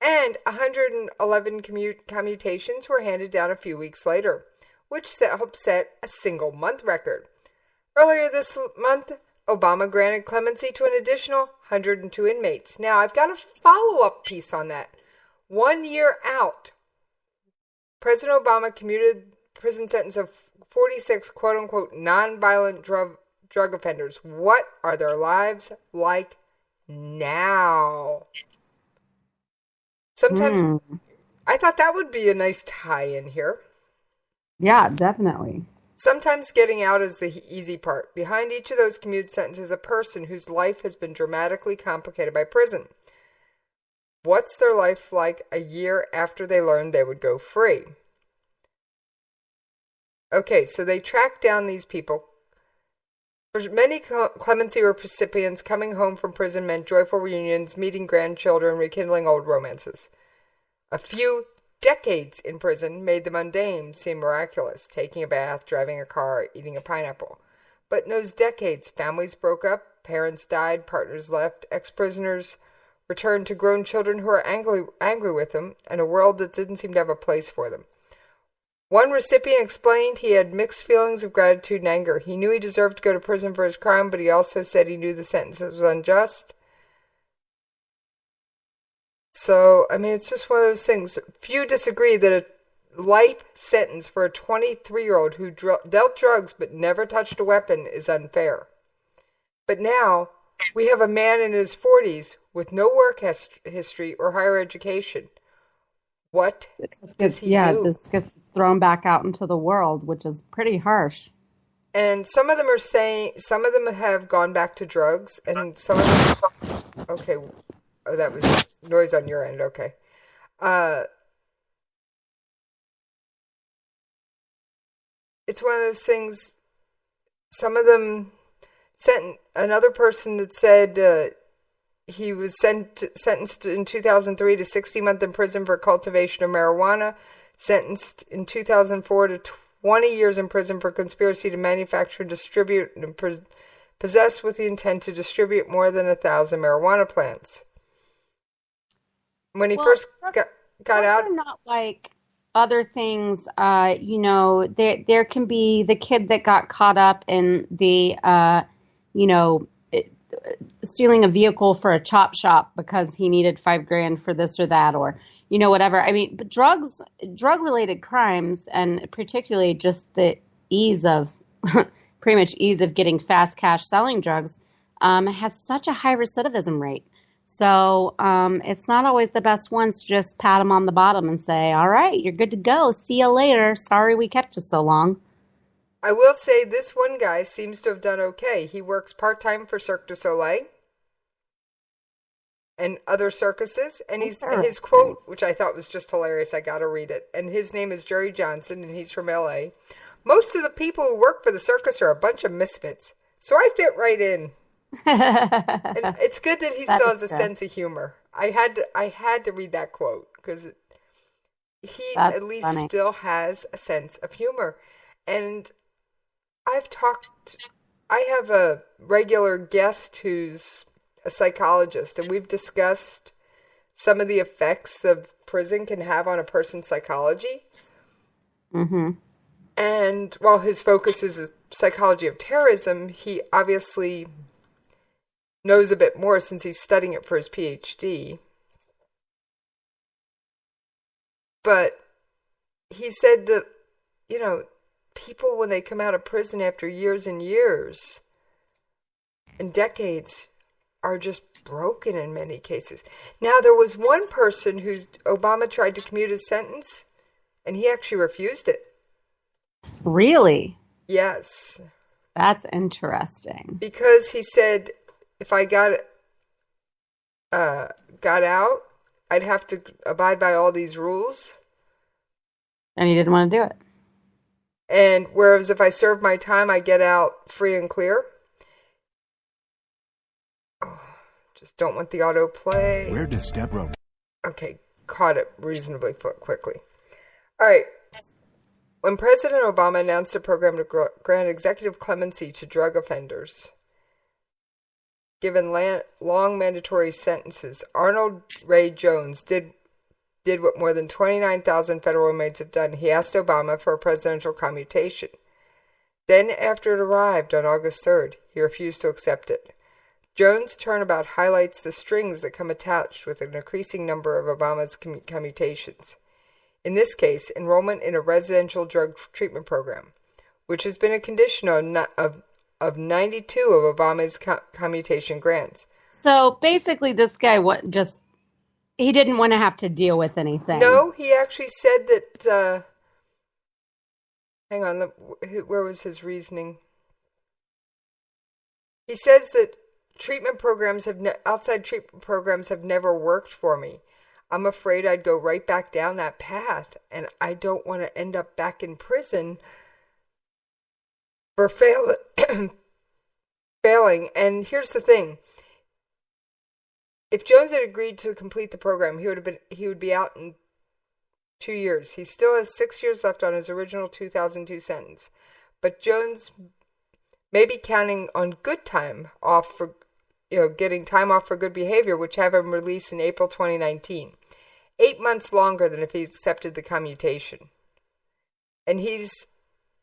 And 111 commutations were handed down a few weeks later, which helped set a single-month record. Earlier this month, Obama granted clemency to an additional 102 inmates. Now, I've got a follow-up piece on that. 1 year out, President Obama commuted prison sentence of 46 quote-unquote nonviolent drug offenders. What are their lives like now? Sometimes I thought that would be a nice tie-in here. Yeah, definitely. Sometimes getting out is the easy part. Behind each of those commute sentences is a person whose life has been dramatically complicated by prison. What's their life like a year after they learned they would go free? Okay, so they tracked down these people. For many clemency recipients, coming home from prison meant joyful reunions, meeting grandchildren, rekindling old romances. A few decades in prison made the mundane seem miraculous, taking a bath, driving a car, eating a pineapple. But in those decades, families broke up, parents died, partners left, ex-prisoners returned to grown children who were angry with them, and a world that didn't seem to have a place for them. One recipient explained he had mixed feelings of gratitude and anger. He knew he deserved to go to prison for his crime, but he also said he knew the sentence was unjust. So, I mean, it's just one of those things. Few disagree that a life sentence for a 23-year-old who dealt drugs but never touched a weapon is unfair. But now, we have a man in his 40s with no work history or higher education. What does he do? This gets thrown back out into the world, which is pretty harsh. And some of them are saying, some of them have gone back to drugs, and some of them, okay, oh, that was noise on your end, okay. It's one of those things, some of them sent another person that said he was sentenced in 2003 to 60 months in prison for cultivation of marijuana, sentenced in 2004 to 20 years in prison for conspiracy to manufacture, distribute, and possess with the intent to distribute more than 1,000 marijuana plants. When he first got out, are not like other things. There can be the kid that got caught up in the, stealing a vehicle for a chop shop because he needed $5,000 for this or that, or whatever. I mean, but drug-related crimes, and particularly just the ease of getting fast cash selling drugs, has such a high recidivism rate. So it's not always the best ones to just pat them on the bottom and say, all right, you're good to go. See you later. Sorry we kept you so long. I will say this one guy seems to have done okay. He works part-time for Cirque du Soleil and other circuses. And his quote, which I thought was just hilarious, I got to read it. And his name is Jerry Johnson, and he's from L.A. Most of the people who work for the circus are a bunch of misfits, so I fit right in. And it's good that he still has a sense of humor. I had to read that quote because he at least still has a sense of humor. And I have a regular guest who's a psychologist, and we've discussed some of the effects of prison can have on a person's psychology. Mm-hmm. And while his focus is the psychology of terrorism, he obviously knows a bit more since he's studying it for his PhD. But he said that, people, when they come out of prison after years and years and decades, are just broken in many cases. Now, there was one person who Obama tried to commute his sentence, and he actually refused it. Really? Yes. That's interesting. Because he said, if I got out, I'd have to abide by all these rules. And he didn't want to do it. And whereas if I serve my time, I get out free and clear. Oh, just don't want the autoplay. Where does Deborah... Okay, caught it reasonably quickly. All right. When President Obama announced a program to grant executive clemency to drug offenders, given long mandatory sentences, Arnold Ray Jones did what more than 29,000 federal inmates have done. He asked Obama for a presidential commutation. Then, after it arrived on August 3rd, he refused to accept it. Jones' turnabout highlights the strings that come attached with an increasing number of Obama's commutations. In this case, enrollment in a residential drug treatment program, which has been a condition of 92 of Obama's commutation grants. So basically, this guy he didn't want to have to deal with anything. No, he actually said that, hang on, where was his reasoning? He says that outside treatment programs have never worked for me. I'm afraid I'd go right back down that path, and I don't want to end up back in prison for failing. And here's the thing. If Jones had agreed to complete the program, he would be out in 2 years. He still has 6 years left on his original 2002 sentence. But Jones may be counting on good time off for, getting time off for good behavior, which have him released in April 2019. 8 months longer than if he accepted the commutation. And he's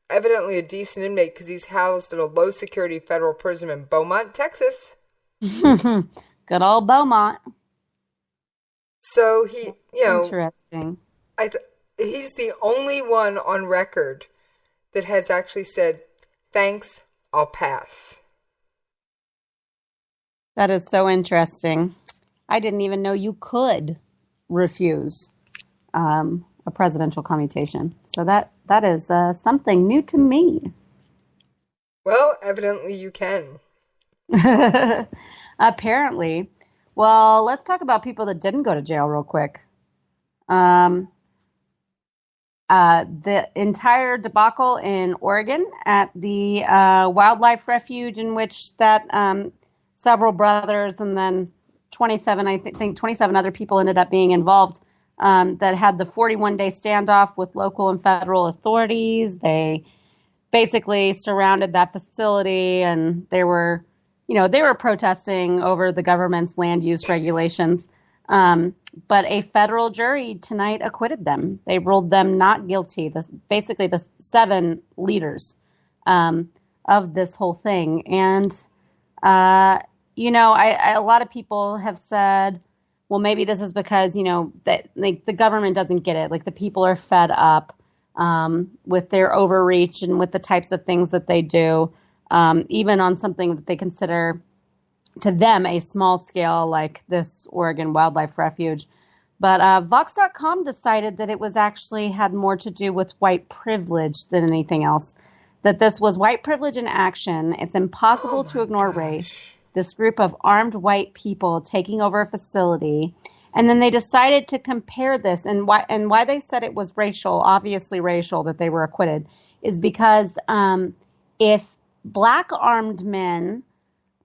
evidently a decent inmate because he's housed in a low-security federal prison in Beaumont, Texas. Good old Beaumont. So he, Interesting. He's the only one on record that has actually said, "Thanks, I'll pass." That is so interesting. I didn't even know you could refuse a presidential commutation. So that is something new to me. Well, evidently you can. Apparently. Well, let's talk about people that didn't go to jail real quick. The entire debacle in Oregon at the wildlife refuge in which that several brothers and then 27 other people ended up being involved, that had the 41-day standoff with local and federal authorities. They basically surrounded that facility, and they were protesting over the government's land use regulations. But a federal jury tonight acquitted them. They ruled them not guilty. Basically, the 7 leaders of this whole thing. And a lot of people have said, well, maybe this is because, that the government doesn't get it. Like, the people are fed up with their overreach and with the types of things that they do, even on something that they consider to them a small scale, like this Oregon Wildlife Refuge. But Vox.com decided that it was actually had more to do with white privilege than anything else. That this was white privilege in action. It's impossible to ignore race. This group of armed white people taking over a facility. And then they decided to compare this. And why they said it was racial, obviously racial, that they were acquitted, is because if black armed men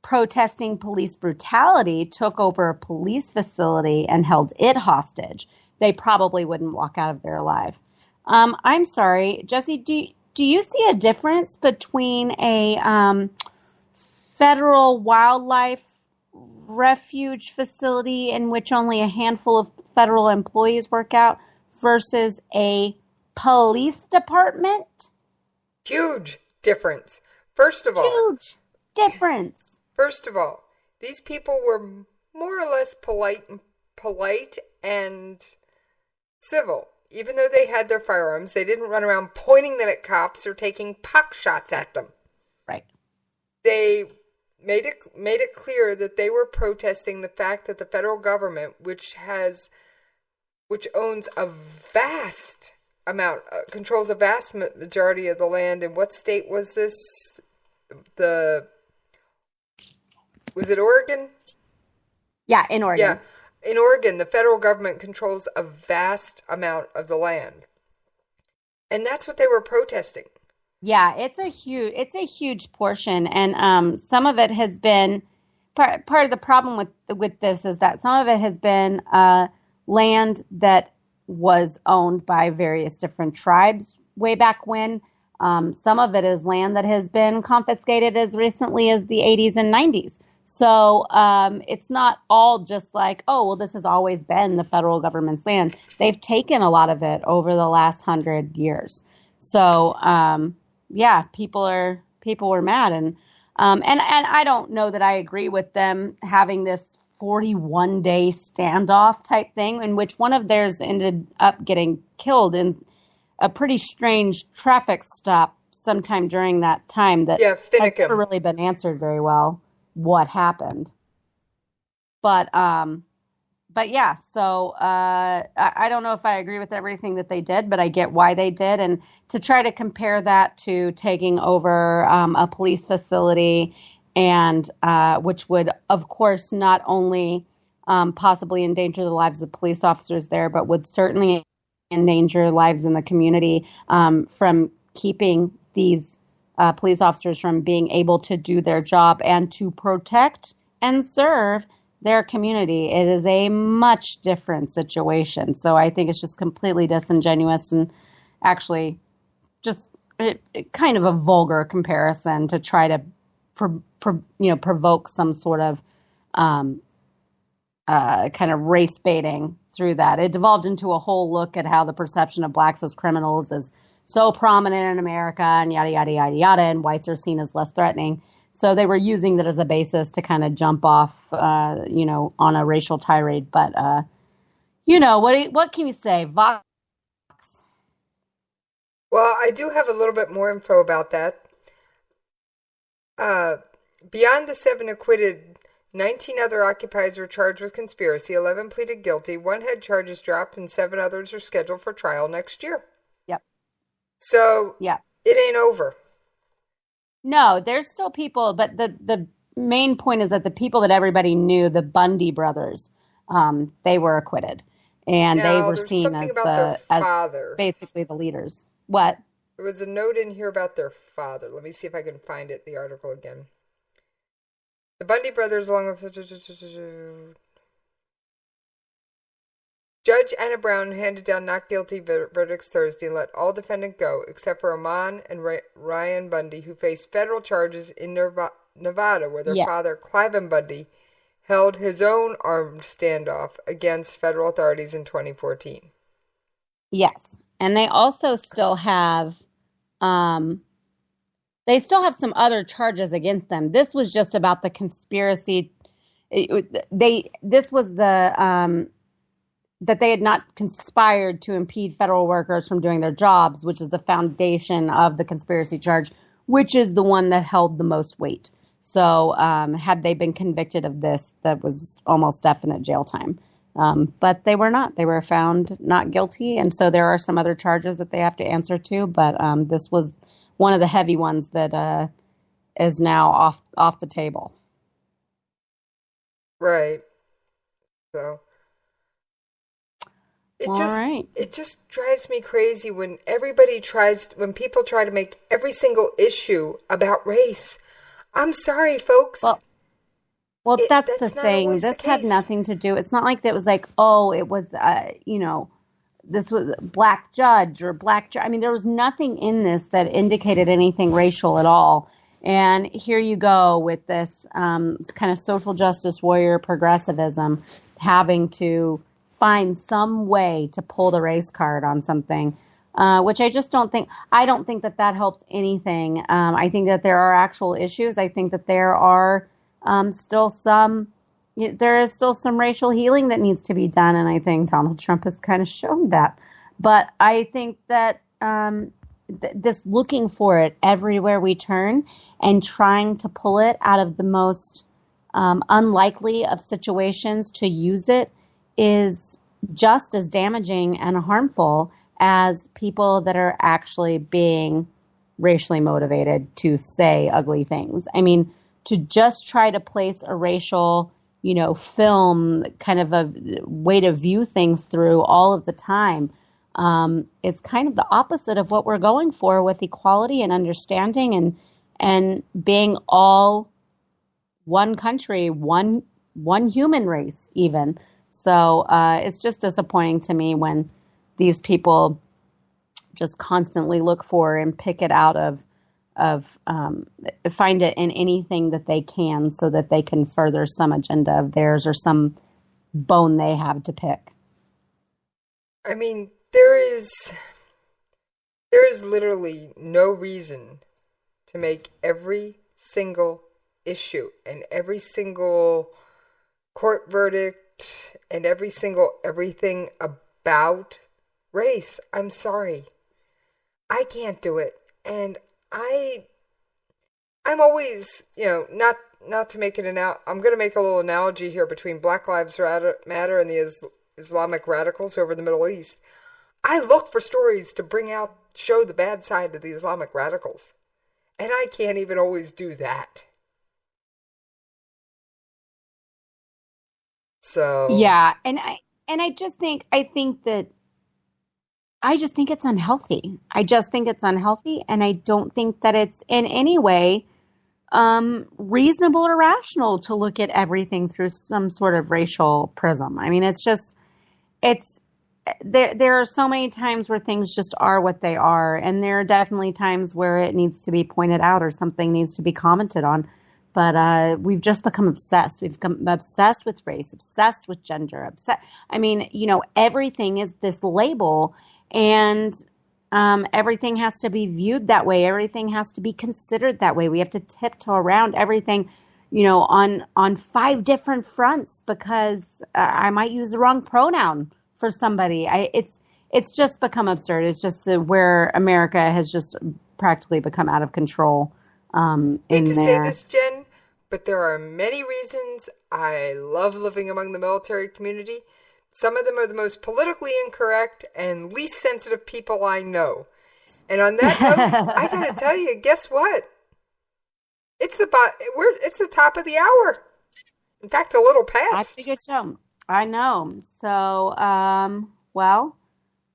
protesting police brutality took over a police facility and held it hostage, they probably wouldn't walk out of there alive. I'm sorry, Jesse, do you see a difference between a federal wildlife refuge facility in which only a handful of federal employees work out versus a police department? Huge difference. First of all, huge difference. First of all, these people were more or less polite and civil. Even though they had their firearms, they didn't run around pointing them at cops or taking pock shots at them. Right. They made it clear that they were protesting the fact that the federal government, which owns a vast amount, controls a vast majority of the land. In what state was this? Was it Oregon? Yeah, in Oregon. Yeah. In Oregon, the federal government controls a vast amount of the land. And that's what they were protesting. Yeah, it's a huge portion. And some of it has been, part of the problem with this is that some of it has been land that was owned by various different tribes way back when. Some of it is land that has been confiscated as recently as the 80s and 90s. So it's not all just like, oh, well, this has always been the federal government's land. They've taken a lot of it over the last 100 years. So, people were mad. And I don't know that I agree with them having this 41-day standoff type thing in which one of theirs ended up getting killed in a pretty strange traffic stop sometime during that time that has never really been answered very well what happened. But but yeah, so I don't know if I agree with everything that they did, but I get why they did. And to try to compare that to taking over a police facility, and which would, of course, not only possibly endanger the lives of police officers there, but would certainly endanger lives in the community from keeping these police officers from being able to do their job and to protect and serve their community. It is a much different situation. So I think it's just completely disingenuous and actually just kind of a vulgar comparison to try to provoke some sort of kind of race baiting through that. It devolved into a whole look at how the perception of blacks as criminals is so prominent in America and yada, yada, yada, yada, and whites are seen as less threatening. So they were using that as a basis to kind of jump off, on a racial tirade. But, what can you say? Vox? Well, I do have a little bit more info about that. Beyond the 7 acquitted, 19 other occupiers were charged with conspiracy. 11 pleaded guilty. 1 had charges dropped, and 7 others are scheduled for trial next year. Yep. So, yeah, it ain't over. No, there's still people, but the main point is that the people that everybody knew, the Bundy brothers, they were acquitted, and they were seen as basically the leaders. What? There was a note in here about their father. Let me see if I can find the article again. The Bundy brothers, along with Judge Anna Brown, handed down not guilty verdicts Thursday and let all defendants go, except for Amon and Ryan Bundy, who faced federal charges in Nevada, where their father, Cliven Bundy, held his own armed standoff against federal authorities in 2014. Yes, and they also still have, some other charges against them. This was just about the conspiracy. This was the that they had not conspired to impede federal workers from doing their jobs, which is the foundation of the conspiracy charge, which is the one that held the most weight. So had they been convicted of this, that was almost definite jail time. But they were not. They were found not guilty. And so there are some other charges that they have to answer to. But this was one of the heavy ones that is now off the table. Right. So it just drives me crazy when people try to make every single issue about race. I'm sorry, folks. Well, that's the thing. This had nothing to do. It's not like that was like, it was, this was a black judge or black judge. I mean, there was nothing in this that indicated anything racial at all. And here you go with this kind of social justice warrior progressivism having to find some way to pull the race card on something, which I just don't think. I don't think that helps anything. I think that there are actual issues. I think that there are still some racial healing that needs to be done, and I think Donald Trump has kind of shown that. But I think that this looking for it everywhere we turn and trying to pull it out of the most unlikely of situations to use it is just as damaging and harmful as people that are actually being racially motivated to say ugly things. I mean, to just try to place a racial, film kind of a way to view things through all of the time is kind of the opposite of what we're going for with equality and understanding and being all one country, one human race even. So it's just disappointing to me when these people just constantly look for and pick it out of find it in anything that they can so that they can further some agenda of theirs or some bone they have to pick. I mean, there is literally no reason to make every single issue and every single court verdict and every single everything about race. I'm sorry. I can't do it. And I'm always, not to make I'm going to make a little analogy here between Black Lives Matter and the Islamic radicals over the Middle East. I look for stories to show the bad side of the Islamic radicals. And I can't even always do that. So yeah, and I just think it's unhealthy. I just think it's unhealthy, and I don't think that it's in any way reasonable or rational to look at everything through some sort of racial prism. I mean, there are so many times where things just are what they are, and there are definitely times where it needs to be pointed out or something needs to be commented on. But we've just become obsessed. We've become obsessed with race, obsessed with gender, everything is this label, and everything has to be viewed that way. Everything has to be considered that way. We have to tiptoe around everything, on 5 different fronts because I might use the wrong pronoun for somebody. It's just become absurd. It's just where America has just practically become out of control. Hate to say this, Jen, but there are many reasons I love living among the military community. Some of them are the most politically incorrect and least sensitive people I know. And on that note, I gotta tell you, guess what? It's the top of the hour. In fact, a little past. I figured so. I know. So, well,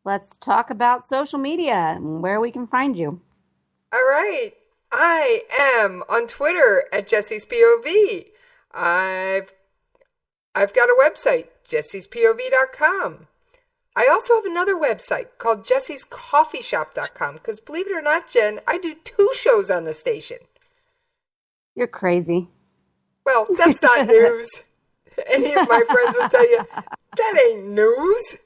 let's talk about social media and where we can find you. All right. I am on Twitter at Jessie's POV. I've got a website, jessiespov.com. I also have another website called jessiescoffeeshop.com because believe it or not, Jen, I do 2 shows on the station. You're crazy. Well, that's not news. Any of my friends would tell you, that ain't news.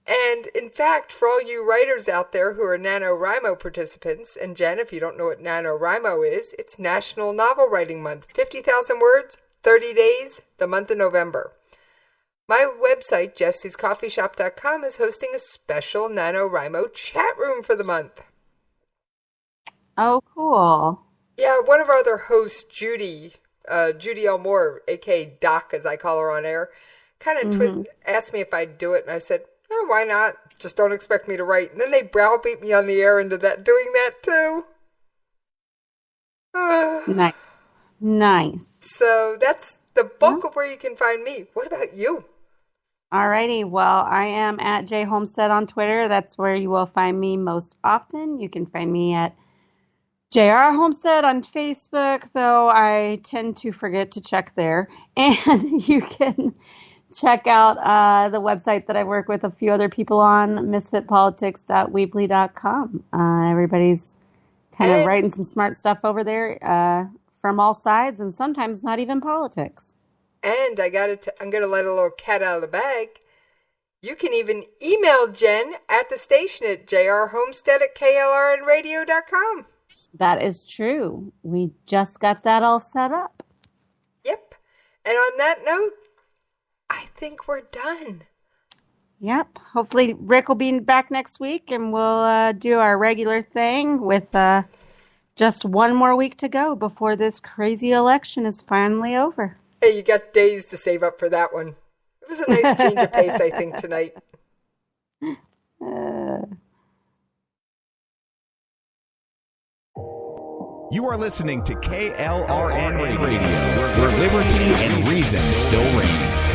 And in fact, for all you writers out there who are NaNoWriMo participants, and Jen, if you don't know what NaNoWriMo is, it's National Novel Writing Month. 50,000 words, 30 days, the month of November. My website, jessiescoffeeshop.com, is hosting a special NaNoWriMo chat room for the month. Oh, cool. Yeah, one of our other hosts, Judy L. Moore, a.k.a. Doc, as I call her on air, kind of asked me if I'd do it, and I said, oh, why not? Just don't expect me to write. And then they browbeat me on the air into doing that too. Nice. So that's the bulk of where you can find me. What about you? Alrighty. Well, I am at J Homestead on Twitter. That's where you will find me most often. You can find me at JR Homestead on Facebook, though I tend to forget to check there. And you can check out the website that I work with a few other people on, misfitpolitics.weebly.com. Everybody's kind of writing some smart stuff over there from all sides, and sometimes not even politics. And I'm going to let a little cat out of the bag. You can even email Jen at the station at jrhomestead@klrnradio.com. That is true. We just got that all set up. Yep. And on that note, I think we're done. Yep. Hopefully Rick will be back next week and we'll do our regular thing with just one more week to go before this crazy election is finally over. Hey, you got days to save up for that one. It was a nice change of pace, I think, tonight. You are listening to KLRN Radio, where liberty and reason still reign.